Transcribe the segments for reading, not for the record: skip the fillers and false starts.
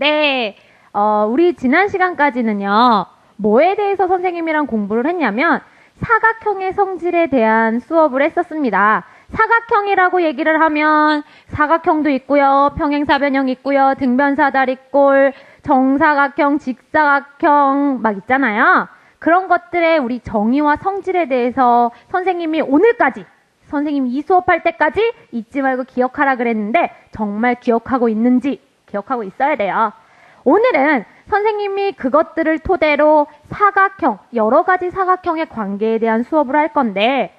네, 우리 지난 시간까지는요, 뭐에 대해서 선생님이랑 공부를 했냐면, 사각형의 성질에 대한 수업을 했었습니다. 사각형이라고 얘기를 하면, 사각형도 있고요, 평행사변형 있고요, 등변사다리꼴, 정사각형, 직사각형 막 있잖아요. 그런 것들의 우리 정의와 성질에 대해서 선생님이 오늘까지, 선생님이 이 수업할 때까지 잊지 말고 기억하라 그랬는데 정말 기억하고 있는지 기억하고 있어야 돼요. 오늘은 선생님이 그것들을 토대로 사각형, 여러 가지 사각형의 관계에 대한 수업을 할 건데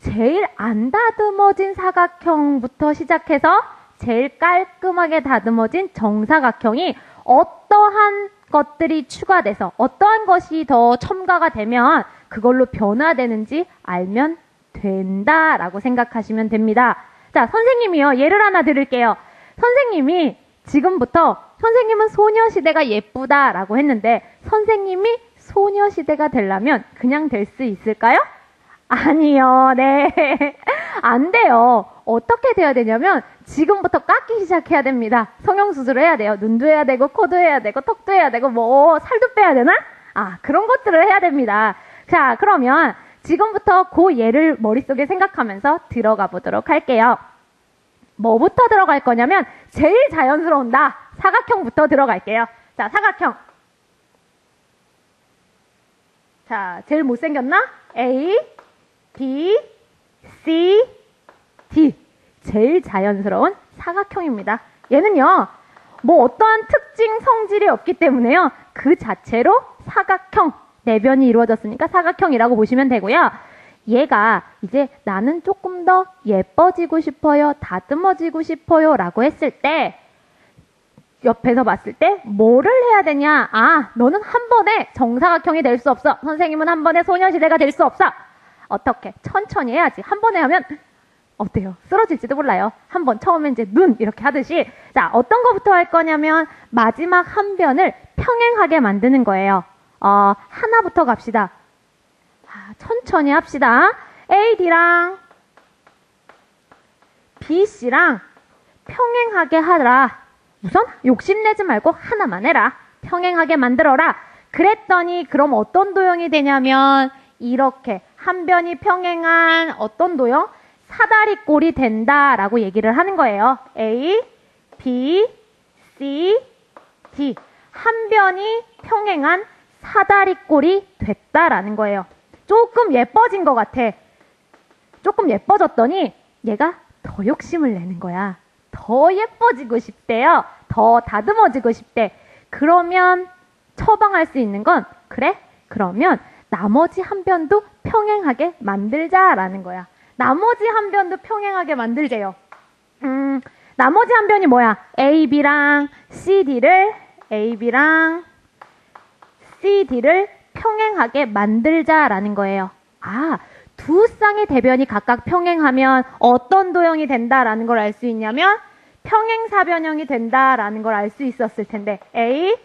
제일 안 다듬어진 사각형부터 시작해서 제일 깔끔하게 다듬어진 정사각형이 어떠한 것들이 추가돼서 어떠한 것이 더 첨가가 되면 그걸로 변화되는지 알면 된다라고 생각하시면 됩니다. 자, 선생님이요. 예를 하나 드릴게요. 선생님이 지금부터 선생님은 소녀시대가 예쁘다라고 했는데 선생님이 소녀시대가 되려면 그냥 될 수 있을까요? 아니요. 네. 안 돼요. 어떻게 돼야 되냐면 지금부터 깎기 시작해야 됩니다. 성형수술을 해야 돼요. 눈도 해야 되고 코도 해야 되고 턱도 해야 되고 뭐 살도 빼야 되나? 그런 것들을 해야 됩니다. 자, 그러면 지금부터 그 예를 머릿속에 생각하면서 들어가 보도록 할게요. 뭐부터 들어갈 거냐면 제일 자연스러운 사각형부터 들어갈게요. 자, 사각형. 자, 제일 못생겼나? A, B, C, D. 제일 자연스러운 사각형입니다. 얘는요, 뭐 어떠한 특징 성질이 없기 때문에요. 그 자체로 사각형, 내변이 이루어졌으니까 사각형이라고 보시면 되고요. 얘가 이제 나는 조금 더 예뻐지고 싶어요, 다듬어지고 싶어요 라고 했을 때 옆에서 봤을 때 뭐를 해야 되냐? 너는 한 번에 정사각형이 될 수 없어. 선생님은 한 번에 소녀시대가 될 수 없어. 어떻게? 천천히 해야지. 한 번에 하면 어때요? 쓰러질지도 몰라요. 한 번 처음엔 이제 눈 이렇게 하듯이. 자, 어떤 거부터 할 거냐면 마지막 한 변을 평행하게 만드는 거예요. 하나부터 갑시다. 천천히 합시다. AD랑 BC랑 평행하게 하라. 우선 욕심내지 말고 하나만 해라. 평행하게 만들어라. 그랬더니 그럼 어떤 도형이 되냐면 이렇게 한 변이 평행한 어떤 도형? 사다리꼴이 된다라고 얘기를 하는 거예요. A, B, C, D. 한 변이 평행한 사다리꼴이 됐다라는 거예요. 조금 예뻐진 것 같아. 조금 예뻐졌더니 얘가 더 욕심을 내는 거야. 더 예뻐지고 싶대요. 더 다듬어지고 싶대. 그러면 처방할 수 있는 건 그래? 그러면 나머지 한 변도 평행하게 만들자라는 거야. 나머지 한 변도 평행하게 만들재요. 나머지 한 변이 뭐야? AB랑 CD를 평행하게 만들자라는 거예요. 두 쌍의 대변이 각각 평행하면 어떤 도형이 된다라는 걸 알 수 있냐면 평행사변형이 된다라는 걸 알 수 있었을 텐데 A,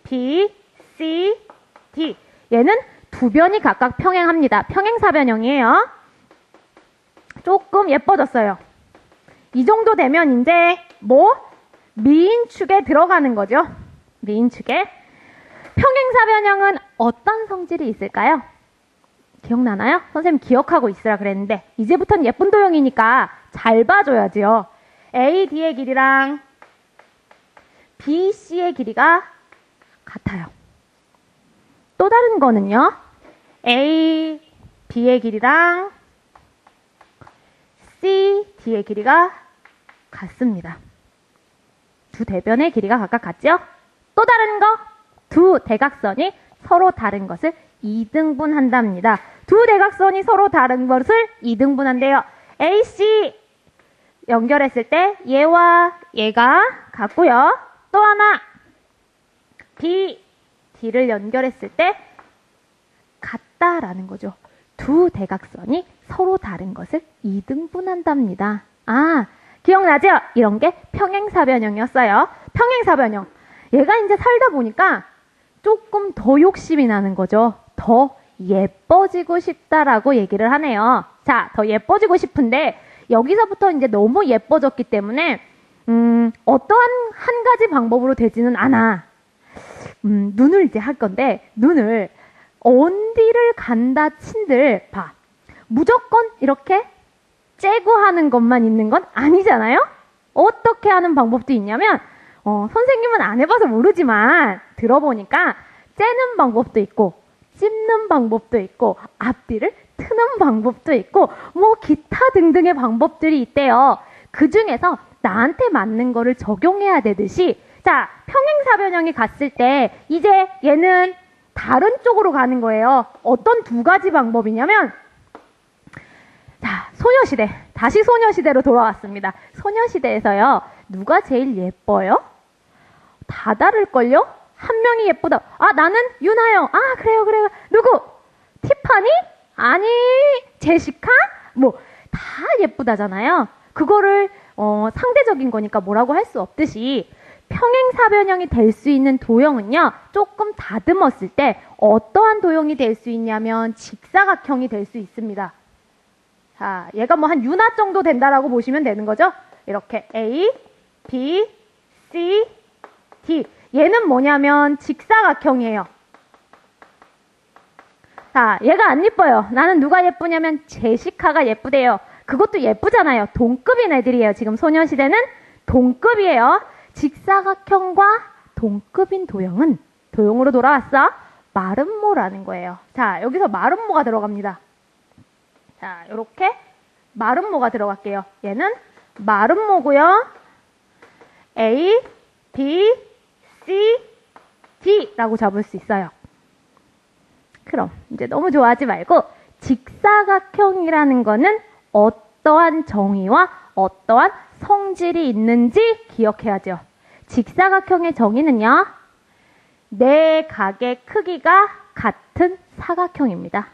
B, C, D. 얘는 두 변이 각각 평행합니다. 평행사변형이에요. 조금 예뻐졌어요. 이 정도 되면 이제 미인축에 들어가는 거죠. 미인축에. 평행사변형은 어떤 성질이 있을까요? 기억나나요? 선생님 기억하고 있으라 그랬는데 이제부터는 예쁜 도형이니까 잘 봐줘야지요. AD의 길이랑 BC의 길이가 같아요. 또 다른 거는요. AB의 길이랑 CD의 길이가 같습니다. 두 대변의 길이가 각각 같죠? 또 다른 거, 두 대각선이 서로 다른 것을 2등분한답니다. 두 대각선이 서로 다른 것을 2등분한대요. AC 연결했을 때 얘와 얘가 같고요. 또 하나 D를 연결했을 때 같다라는 거죠. 두 대각선이 서로 다른 것을 2등분한답니다. 기억나죠? 이런 게 평행사변형이었어요. 평행사변형. 얘가 이제 살다 보니까 조금 더 욕심이 나는 거죠. 더 예뻐지고 싶다라고 얘기를 하네요. 자, 더 예뻐지고 싶은데 여기서부터 이제 너무 예뻐졌기 때문에 어떠한 한 가지 방법으로 되지는 않아. 눈을 이제 할 건데, 눈을 어디를 간다 친들 봐. 무조건 이렇게 째고 하는 것만 있는 건 아니잖아요? 어떻게 하는 방법도 있냐면, 선생님은 안 해봐서 모르지만, 들어보니까 째는 방법도 있고, 찝는 방법도 있고, 앞뒤를 트는 방법도 있고, 뭐 기타 등등의 방법들이 있대요. 그 중에서 나한테 맞는 거를 적용해야 되듯이, 자, 평행사변형이 갔을 때 이제 얘는 다른 쪽으로 가는 거예요. 어떤 두 가지 방법이냐면, 자, 소녀시대. 다시 소녀시대로 돌아왔습니다. 소녀시대에서요, 누가 제일 예뻐요? 다 다를걸요? 한 명이 예쁘다. 아, 나는 유나요. 아, 그래요. 누구? 티파니? 아니, 제시카? 뭐, 다 예쁘다잖아요. 그거를, 상대적인 거니까 뭐라고 할 수 없듯이, 평행사변형이 될 수 있는 도형은요, 조금 다듬었을 때 어떠한 도형이 될 수 있냐면 직사각형이 될 수 있습니다. 자, 얘가 뭐 한 유나 정도 된다라고 보시면 되는 거죠? 이렇게 A, B, C, D. 얘는 뭐냐면 직사각형이에요. 자, 얘가 안 예뻐요. 나는 누가 예쁘냐면 제시카가 예쁘대요. 그것도 예쁘잖아요. 동급인 애들이에요. 지금 소녀시대는 동급이에요. 직사각형과 동급인 도형은 도형으로 돌아왔어. 마름모라는 거예요. 자, 여기서 마름모가 들어갑니다. 자, 요렇게 마름모가 들어갈게요. 얘는 마름모고요. A, B, C, D라고 잡을 수 있어요. 그럼 이제 너무 좋아하지 말고 직사각형이라는 거는 어떠한 정의와 어떠한 성질이 있는지 기억해야죠. 직사각형의 정의는요, 네 각의 크기가 같은 사각형입니다.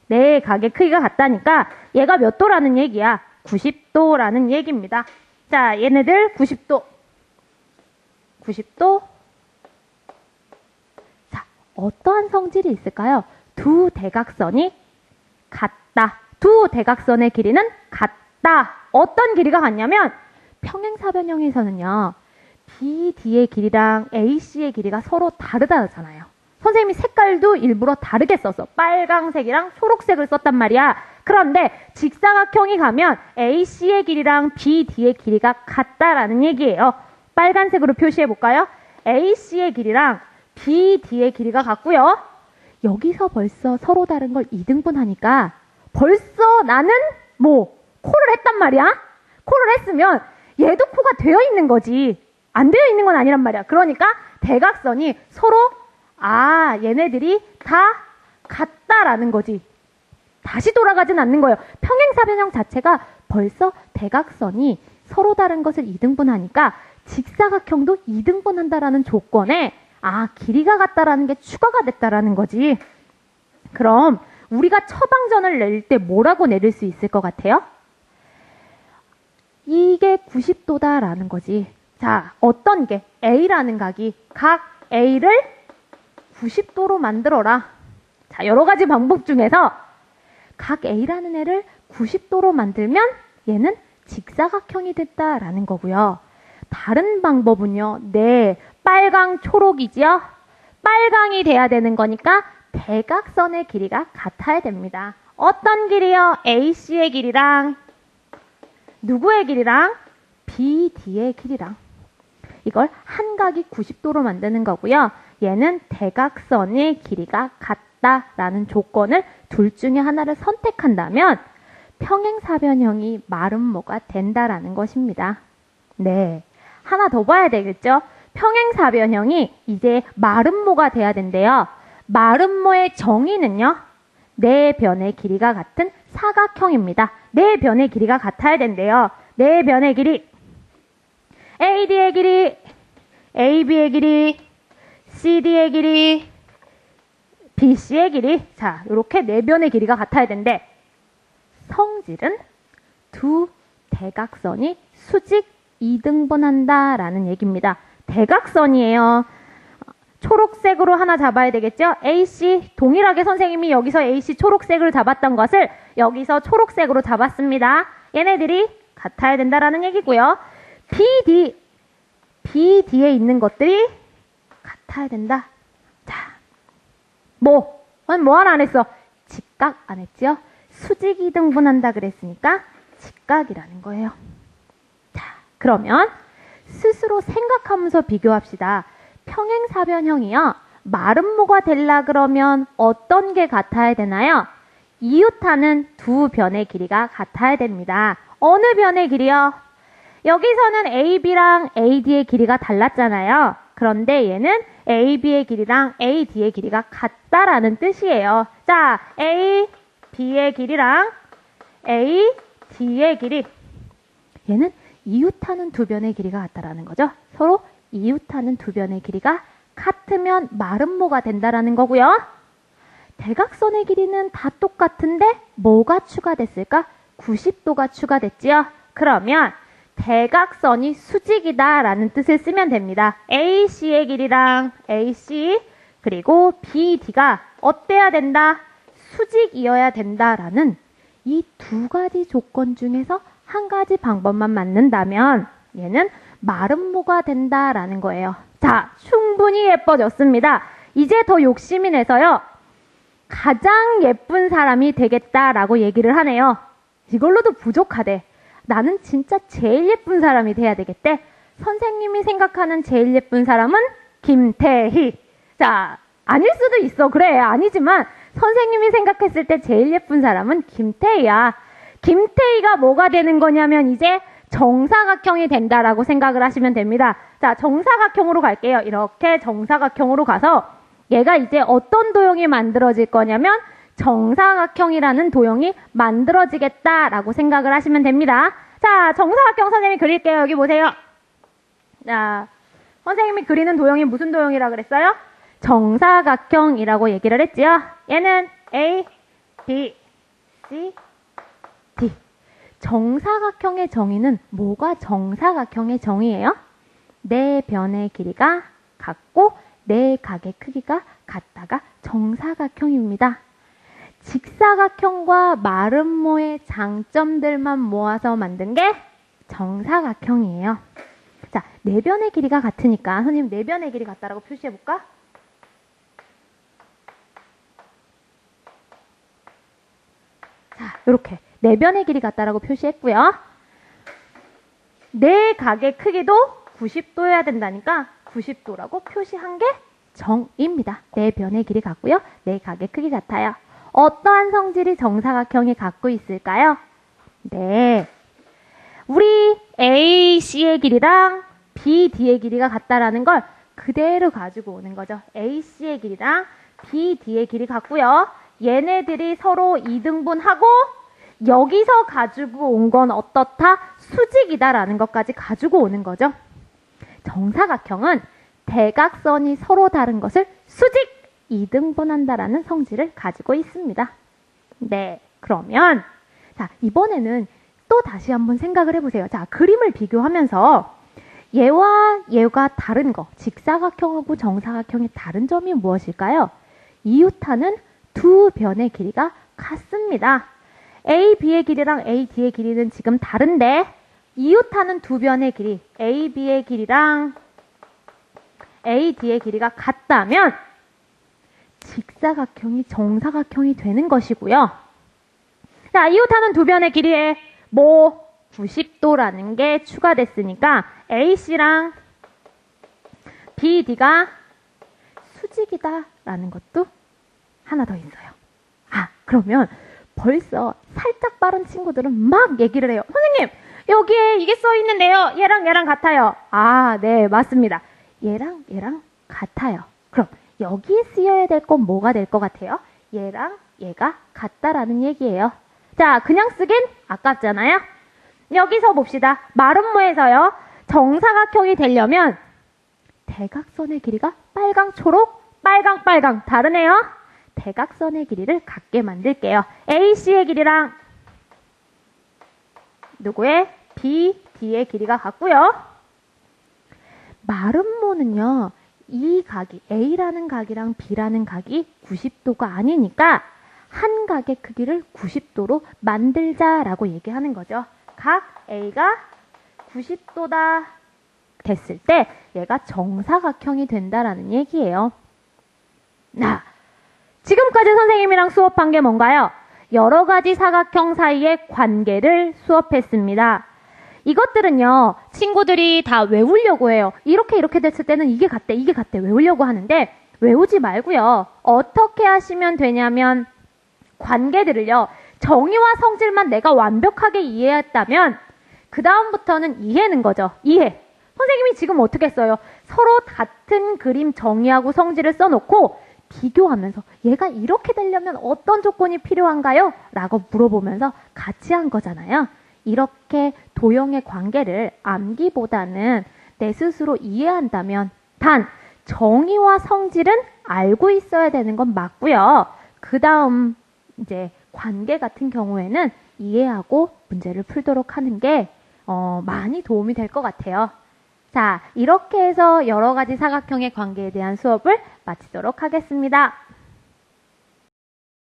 네 각의 크기가 같다니까 얘가 몇 도라는 얘기야? 90도라는 얘기입니다. 자, 얘네들 90도. 90도. 자, 어떠한 성질이 있을까요? 두 대각선이 같다. 두 대각선의 길이는 같다. 어떤 길이가 같냐면 평행사변형에서는요, BD의 길이랑 AC의 길이가 서로 다르다잖아요. 선생님이 색깔도 일부러 다르게 썼어. 빨강색이랑 초록색을 썼단 말이야. 그런데 직사각형이 가면 AC의 길이랑 BD의 길이가 같다라는 얘기예요. 빨간색으로 표시해 볼까요? AC의 길이랑 BD의 길이가 같고요. 여기서 벌써 서로 다른 걸 2등분하니까 벌써 나는 뭐 코를 했단 말이야. 코를 했으면 얘도 코가 되어 있는 거지. 안 되어 있는 건 아니란 말이야. 그러니까 대각선이 서로 얘네들이 다 같다라는 거지. 다시 돌아가진 않는 거예요. 평행사변형 자체가 벌써 대각선이 서로 다른 것을 2등분하니까 직사각형도 2등분한다라는 조건에 길이가 같다라는 게 추가가 됐다라는 거지. 그럼 우리가 처방전을 낼 때 뭐라고 내릴 수 있을 것 같아요? 이게 90도다라는 거지. 자, 어떤 게 A라는 각이 각 A를 90도로 만들어라. 자, 여러 가지 방법 중에서 각 A라는 애를 90도로 만들면 얘는 직사각형이 됐다라는 거고요. 다른 방법은요. 네, 빨강, 초록이지요. 빨강이 돼야 되는 거니까 대각선의 길이가 같아야 됩니다. 어떤 길이요? AC의 길이랑 누구의 길이랑? BD의 길이랑. 이걸 한 각이 90도로 만드는 거고요. 얘는 대각선의 길이가 같다라는 조건을 둘 중에 하나를 선택한다면 평행사변형이 마름모가 된다라는 것입니다. 네, 하나 더 봐야 되겠죠? 평행사변형이 이제 마름모가 돼야 된대요. 마름모의 정의는요, 네 변의 길이가 같은 사각형입니다. 네 변의 길이가 같아야 된대요. 네 변의 길이, AD의 길이, AB의 길이, CD의 길이, BC의 길이. 자, 이렇게 네 변의 길이가 같아야 된대. 성질은 두 대각선이 수직 2등분한다라는 얘기입니다. 대각선이에요. 초록색으로 하나 잡아야 되겠죠? AC, 동일하게 선생님이 여기서 AC 초록색을 잡았던 것을 여기서 초록색으로 잡았습니다. 얘네들이 같아야 된다라는 얘기고요. BD, BD에 있는 것들이 같아야 된다. 자, 뭐 하나 안 했어? 직각 안 했지요? 수직 이등분한다 그랬으니까 직각이라는 거예요. 자, 그러면 스스로 생각하면서 비교합시다. 평행사변형이요. 마름모가 되려 그러면 어떤 게 같아야 되나요? 이웃하는 두 변의 길이가 같아야 됩니다. 어느 변의 길이요? 여기서는 AB랑 AD의 길이가 달랐잖아요. 그런데 얘는 AB의 길이랑 AD의 길이가 같다라는 뜻이에요. 자, AB의 길이랑 AD의 길이. 얘는 이웃하는 두 변의 길이가 같다라는 거죠. 서로 이웃하는 두 변의 길이가 같으면 마름모가 된다라는 거고요. 대각선의 길이는 다 똑같은데 뭐가 추가됐을까? 90도가 추가됐지요. 그러면 대각선이 수직이다라는 뜻을 쓰면 됩니다. AC의 길이랑 AC 그리고 BD가 어때야 된다? 수직이어야 된다라는 이 두 가지 조건 중에서 한 가지 방법만 맞는다면 얘는 마름모가 된다라는 거예요. 자, 충분히 예뻐졌습니다. 이제 더 욕심이 내서요. 가장 예쁜 사람이 되겠다라고 얘기를 하네요. 이걸로도 부족하대. 나는 진짜 제일 예쁜 사람이 돼야 되겠대. 선생님이 생각하는 제일 예쁜 사람은 김태희. 자, 아닐 수도 있어. 그래, 아니지만 선생님이 생각했을 때 제일 예쁜 사람은 김태희야. 김태희가 뭐가 되는 거냐면 이제 정사각형이 된다라고 생각을 하시면 됩니다. 자, 정사각형으로 갈게요. 이렇게 정사각형으로 가서 얘가 이제 어떤 도형이 만들어질 거냐면 정사각형이라는 도형이 만들어지겠다라고 생각을 하시면 됩니다. 자, 정사각형 선생님이 그릴게요. 여기 보세요. 자, 선생님이 그리는 도형이 무슨 도형이라 그랬어요? 정사각형이라고 얘기를 했지요. 얘는 A, B, C, D. 정사각형의 정의는 뭐가 정사각형의 정의예요? 네 변의 길이가 같고 네 각의 크기가 같다가 정사각형입니다. 직사각형과 마름모의 장점들만 모아서 만든 게 정사각형이에요. 자, 네 변의 길이가 같으니까 선생님 네 변의 길이 같다라고 표시해볼까? 자, 이렇게 네 변의 길이 같다라고 표시했고요. 네 각의 크기도 90도여야 된다니까 90도라고 표시한 게 정입니다. 네 변의 길이 같고요. 네 각의 크기 같아요. 어떠한 성질이 정사각형이 갖고 있을까요? 네, 우리 AC의 길이랑 BD의 길이가 같다라는 걸 그대로 가지고 오는 거죠. AC의 길이랑 BD의 길이 같고요. 얘네들이 서로 이등분하고 여기서 가지고 온 건 어떻다? 수직이다라는 것까지 가지고 오는 거죠. 정사각형은 대각선이 서로 다른 것을 수직 이등분한다라는 성질을 가지고 있습니다. 네, 그러면 자, 이번에는 또 다시 한번 생각을 해보세요. 자, 그림을 비교하면서 얘와 얘가 다른 거, 직사각형하고 정사각형의 다른 점이 무엇일까요? 이웃하는 두 변의 길이가 같습니다. AB의 길이랑 AD의 길이는 지금 다른데 이웃하는 두 변의 길이 AB의 길이랑 AD의 길이가 같다면 직사각형이 정사각형이 되는 것이고요. 자, 이웃하는 두 변의 길이에 뭐 90도라는 게 추가됐으니까 AC랑 BD가 수직이다라는 것도 하나 더 있어요. 아, 그러면 벌써 살짝 빠른 친구들은 막 얘기를 해요. 선생님, 여기에 이게 써 있는데요. 얘랑 얘랑 같아요. 아, 네, 맞습니다. 얘랑 얘랑 같아요. 그럼 여기에 쓰여야 될 건 뭐가 될 것 같아요? 얘랑 얘가 같다라는 얘기예요. 자, 그냥 쓰긴 아깝잖아요. 여기서 봅시다. 마름모에서요. 정사각형이 되려면 대각선의 길이가 빨강, 초록, 빨강, 빨강 다르네요. 대각선의 길이를 같게 만들게요. AC의 길이랑 누구의? BD의 길이가 같고요. 마름모는요. 이 각이 A라는 각이랑 B라는 각이 90도가 아니니까 한 각의 크기를 90도로 만들자라고 얘기하는 거죠. 각 A가 90도다. 됐을 때 얘가 정사각형이 된다라는 얘기예요. 지금까지 선생님이랑 수업한 게 뭔가요? 여러 가지 사각형 사이의 관계를 수업했습니다. 이것들은요, 친구들이 다 외우려고 해요. 이렇게 됐을 때는 이게 같대 외우려고 하는데 외우지 말고요. 어떻게 하시면 되냐면 관계들을요, 정의와 성질만 내가 완벽하게 이해했다면 그 다음부터는 이해는 거죠. 이해. 선생님이 지금 어떻게 했어요? 서로 같은 그림 정의하고 성질을 써놓고 비교하면서 얘가 이렇게 되려면 어떤 조건이 필요한가요? 라고 물어보면서 같이 한 거잖아요. 이렇게 도형의 관계를 암기보다는 내 스스로 이해한다면 단 정의와 성질은 알고 있어야 되는 건 맞고요. 그 다음 이제 관계 같은 경우에는 이해하고 문제를 풀도록 하는 게 많이 도움이 될 것 같아요. 자, 이렇게 해서 여러 가지 사각형의 관계에 대한 수업을 마치도록 하겠습니다.